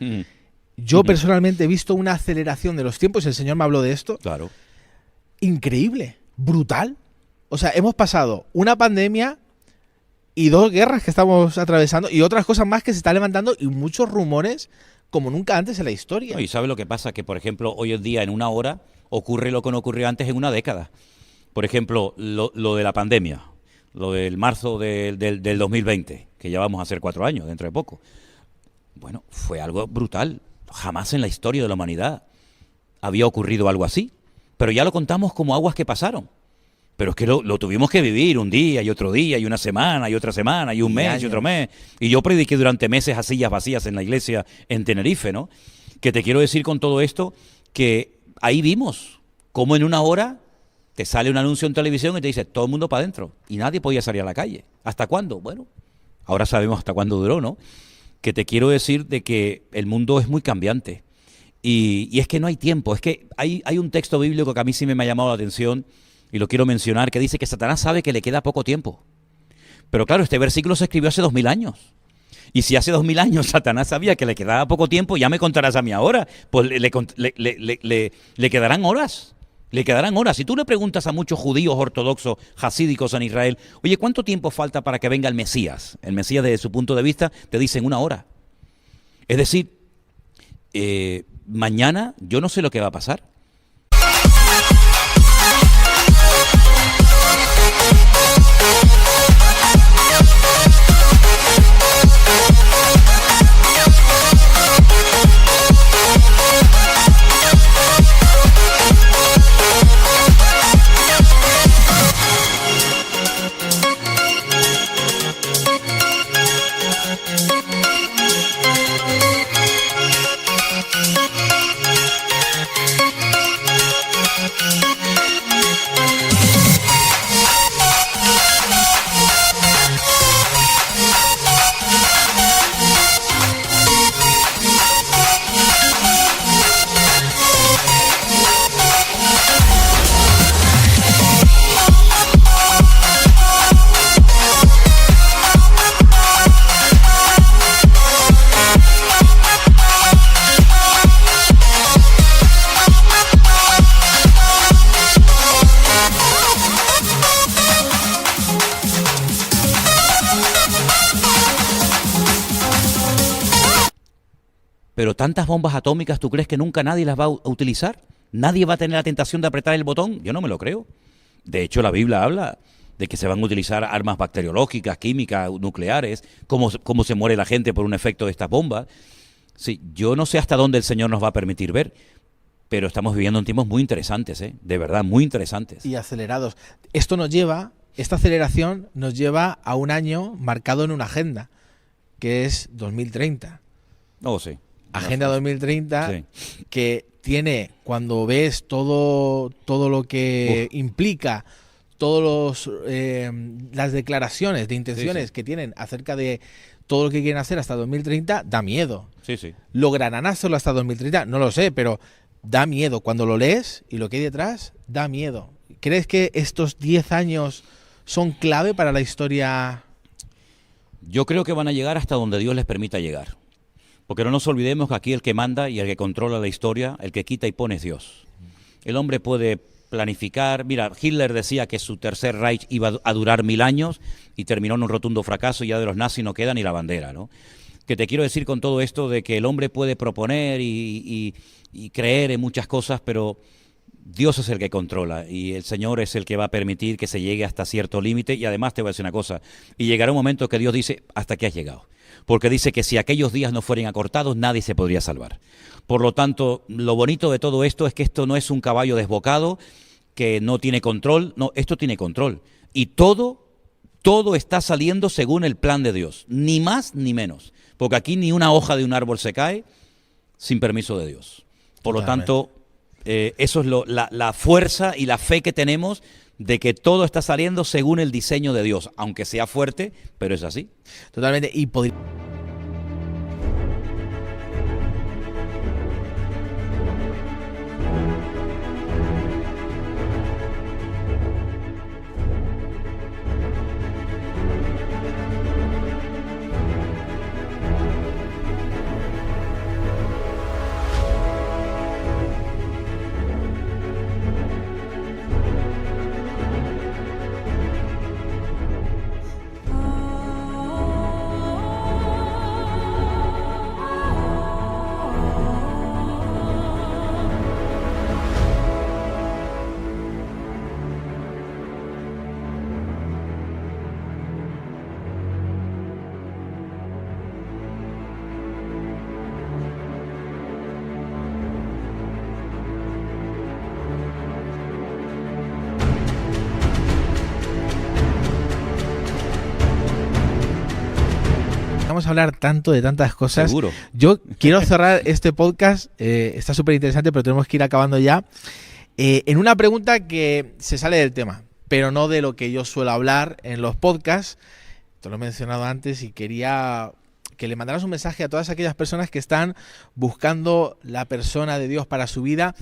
yo personalmente he visto una aceleración de los tiempos, el Señor me habló de esto, Claro. increíble, brutal. O sea, hemos pasado una pandemia y 2 guerras que estamos atravesando y otras cosas más que se están levantando y muchos rumores como nunca antes en la historia. No, y ¿sabe lo que pasa? Que, por ejemplo, hoy en día, en 1 hora, ocurre lo que no ocurrió antes en 1 década. Por ejemplo, lo de la pandemia, lo del marzo del 2020, que ya vamos a hacer 4 años, dentro de poco. Bueno, fue algo brutal. Jamás en la historia de la humanidad había ocurrido algo así. Pero ya lo contamos como aguas que pasaron. Pero es que lo tuvimos que vivir un día y otro día y una semana y otra semana y un mes y otro mes. Y yo prediqué durante meses a sillas vacías en la iglesia en Tenerife, ¿no? Que te quiero decir con todo esto que ahí vimos cómo en 1 hora te sale un anuncio en televisión y te dice todo el mundo para adentro y nadie podía salir a la calle. ¿Hasta cuándo? Bueno, ahora sabemos hasta cuándo duró, ¿no? Que te quiero decir de que el mundo es muy cambiante y es que no hay tiempo. Es que hay un texto bíblico que a mí sí me ha llamado la atención y lo quiero mencionar, que dice que Satanás sabe que le queda poco tiempo. Pero claro, este versículo se escribió hace 2000 años. Y si hace 2000 años Satanás sabía que le quedaba poco tiempo, ya me contarás a mí ahora, pues le quedarán horas. Le quedarán horas. Si tú le preguntas a muchos judíos ortodoxos, hasídicos en Israel, oye, ¿cuánto tiempo falta para que venga el Mesías? El Mesías, desde su punto de vista, te dicen 1 hora. Es decir, mañana yo no sé lo que va a pasar. Pero tantas bombas atómicas, ¿tú crees que nunca nadie las va a utilizar? ¿Nadie va a tener la tentación de apretar el botón? Yo no me lo creo. De hecho, la Biblia habla de que se van a utilizar armas bacteriológicas, químicas, nucleares, cómo se muere la gente por un efecto de estas bombas. Sí, yo no sé hasta dónde el Señor nos va a permitir ver, pero estamos viviendo en tiempos muy interesantes, de verdad, muy interesantes. Y acelerados. Esta aceleración nos lleva a un año marcado en una agenda, que es 2030. Oh, sí. Agenda 2030, sí. Que tiene, cuando ves todo lo que implica todos las declaraciones de intenciones Sí. que tienen acerca de todo lo que quieren hacer hasta 2030, da miedo. Sí, sí. ¿Lograrán hacerlo hasta 2030? No lo sé, pero da miedo. Cuando lo lees y lo que hay detrás, da miedo. ¿Crees que estos 10 años son clave para la historia? Yo creo que van a llegar hasta donde Dios les permita llegar. Porque no nos olvidemos que aquí el que manda y el que controla la historia, el que quita y pone es Dios. El hombre puede planificar. Mira, Hitler decía que su tercer Reich iba a durar 1000 años y terminó en un rotundo fracaso, y ya de los nazis no queda ni la bandera, ¿no? Que te quiero decir con todo esto de que el hombre puede proponer y creer en muchas cosas, pero Dios es el que controla y el Señor es el que va a permitir que se llegue hasta cierto límite. Y además te voy a decir una cosa, y llegará un momento que Dios dice, hasta aquí has llegado. Porque dice que si aquellos días no fueran acortados, nadie se podría salvar. Por lo tanto, lo bonito de todo esto es que esto no es un caballo desbocado que no tiene control. No, esto tiene control. Y todo está saliendo según el plan de Dios. Ni más ni menos. Porque aquí ni una hoja de un árbol se cae sin permiso de Dios. Por lo tanto, eso es la fuerza y la fe que tenemos de que todo está saliendo según el diseño de Dios. Aunque sea fuerte, pero es así. Totalmente. Y podría... Vamos a hablar tanto de tantas cosas. Seguro. Yo quiero cerrar este podcast, está súper interesante, pero tenemos que ir acabando ya, en una pregunta que se sale del tema, pero no de lo que yo suelo hablar en los podcasts. Te lo he mencionado antes y quería que le mandaras un mensaje a todas aquellas personas que están buscando la persona de Dios para su vida.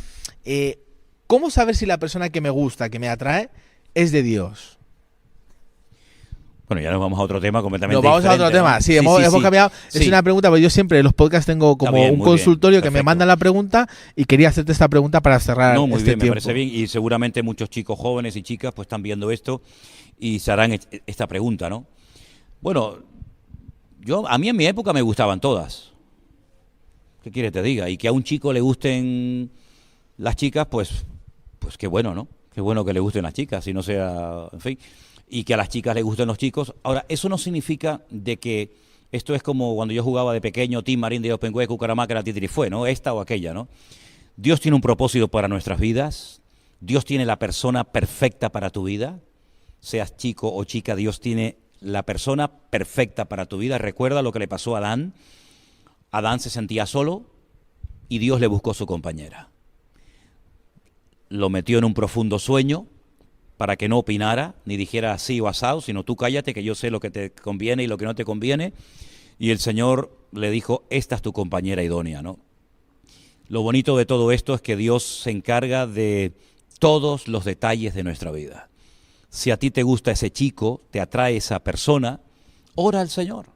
¿Cómo saber si la persona que me gusta, que me atrae, es de Dios? Bueno, ya nos vamos a otro tema completamente Nos vamos a diferente, otro tema. ¿no? Sí, hemos cambiado. Sí. Es una pregunta, porque yo siempre en los podcasts tengo como Está bien, un muy bien, consultorio que me perfecto. mandan la pregunta y quería hacerte esta pregunta para cerrar No, muy este bien, me tiempo. parece bien. Y seguramente muchos chicos jóvenes y chicas pues están viendo esto y se harán esta pregunta, ¿no? Bueno, a mí en mi época me gustaban todas. ¿Qué quieres que te diga? Y que a un chico le gusten las chicas, pues qué bueno, ¿no? Qué bueno que le gusten las chicas, si no sea, en fin, y que a las chicas les gusten los chicos. Ahora, eso no significa de que esto es como cuando yo jugaba de pequeño, Tim Marín de Opengue, Cucaramaca, Titirifue, ¿no? Esta o aquella, ¿no? Dios tiene un propósito para nuestras vidas. Dios tiene la persona perfecta para tu vida. Seas chico o chica, Dios tiene la persona perfecta para tu vida. Recuerda lo que le pasó a Adán. Adán se sentía solo y Dios le buscó su compañera. Lo metió en un profundo sueño para que no opinara, ni dijera así o asado, sino tú cállate que yo sé lo que te conviene y lo que no te conviene. Y el Señor le dijo, esta es tu compañera idónea, ¿no? Lo bonito de todo esto es que Dios se encarga de todos los detalles de nuestra vida. Si a ti te gusta ese chico, te atrae esa persona, ora al Señor,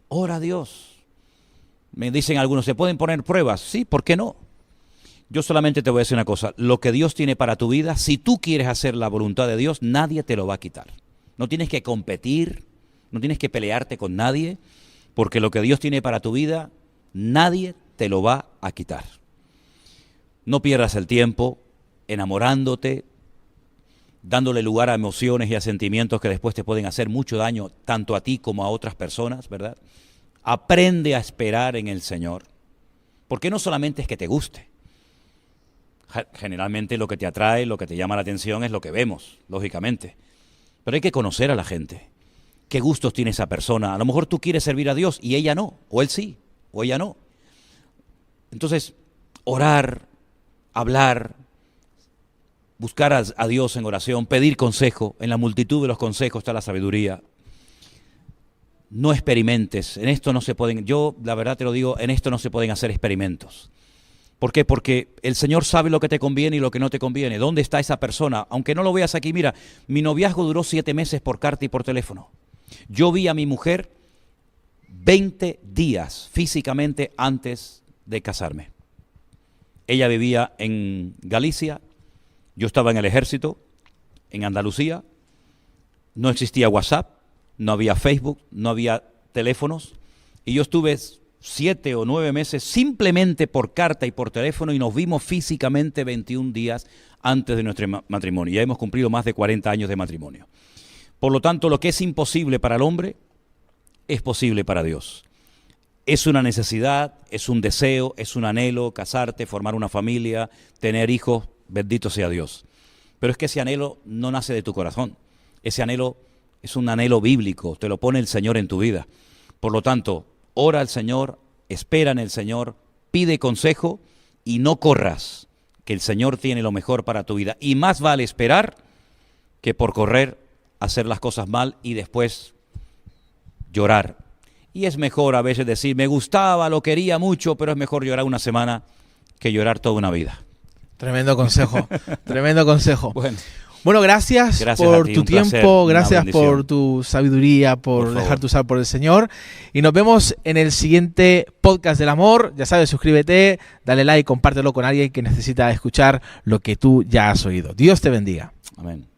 ora a Dios. Me dicen algunos, ¿se pueden poner pruebas? Sí, ¿por qué no? Yo solamente te voy a decir una cosa, lo que Dios tiene para tu vida, si tú quieres hacer la voluntad de Dios, nadie te lo va a quitar. No tienes que competir, no tienes que pelearte con nadie, porque lo que Dios tiene para tu vida, nadie te lo va a quitar. No pierdas el tiempo enamorándote, dándole lugar a emociones y a sentimientos que después te pueden hacer mucho daño, tanto a ti como a otras personas, ¿verdad? Aprende a esperar en el Señor, porque no solamente es que te guste. Generalmente lo que te atrae, lo que te llama la atención es lo que vemos, lógicamente. Pero hay que conocer a la gente. ¿Qué gustos tiene esa persona? A lo mejor tú quieres servir a Dios y ella no, o él sí, o ella no. Entonces, orar, hablar, buscar a Dios en oración, pedir consejo. En la multitud de los consejos está la sabiduría. No experimentes, en esto no se pueden, yo la verdad te lo digo, en esto no se pueden hacer experimentos. ¿Por qué? Porque el Señor sabe lo que te conviene y lo que no te conviene. ¿Dónde está esa persona? Aunque no lo veas aquí, mira, mi noviazgo duró 7 meses por carta y por teléfono. Yo vi a mi mujer 20 días físicamente antes de casarme. Ella vivía en Galicia, yo estaba en el ejército, en Andalucía, no existía WhatsApp, no había Facebook, no había teléfonos, y yo estuve 7 o 9 meses simplemente por carta y por teléfono y nos vimos físicamente 21 días antes de nuestro matrimonio. Ya hemos cumplido más de 40 años de matrimonio. Por lo tanto, lo que es imposible para el hombre es posible para Dios. Es una necesidad, es un deseo, es un anhelo, casarte, formar una familia, tener hijos, bendito sea Dios. Pero es que ese anhelo no nace de tu corazón. Ese anhelo es un anhelo bíblico, te lo pone el Señor en tu vida. Por lo tanto, ora al Señor, espera en el Señor, pide consejo y no corras, que el Señor tiene lo mejor para tu vida. Y más vale esperar que por correr, hacer las cosas mal y después llorar. Y es mejor a veces decir, me gustaba, lo quería mucho, pero es mejor llorar una semana que llorar toda una vida. Tremendo consejo, tremendo consejo. Bueno, gracias por tu tiempo, gracias por tu sabiduría, por dejarte usar por el Señor. Y nos vemos en el siguiente podcast del amor. Ya sabes, suscríbete, dale like, compártelo con alguien que necesita escuchar lo que tú ya has oído. Dios te bendiga. Amén.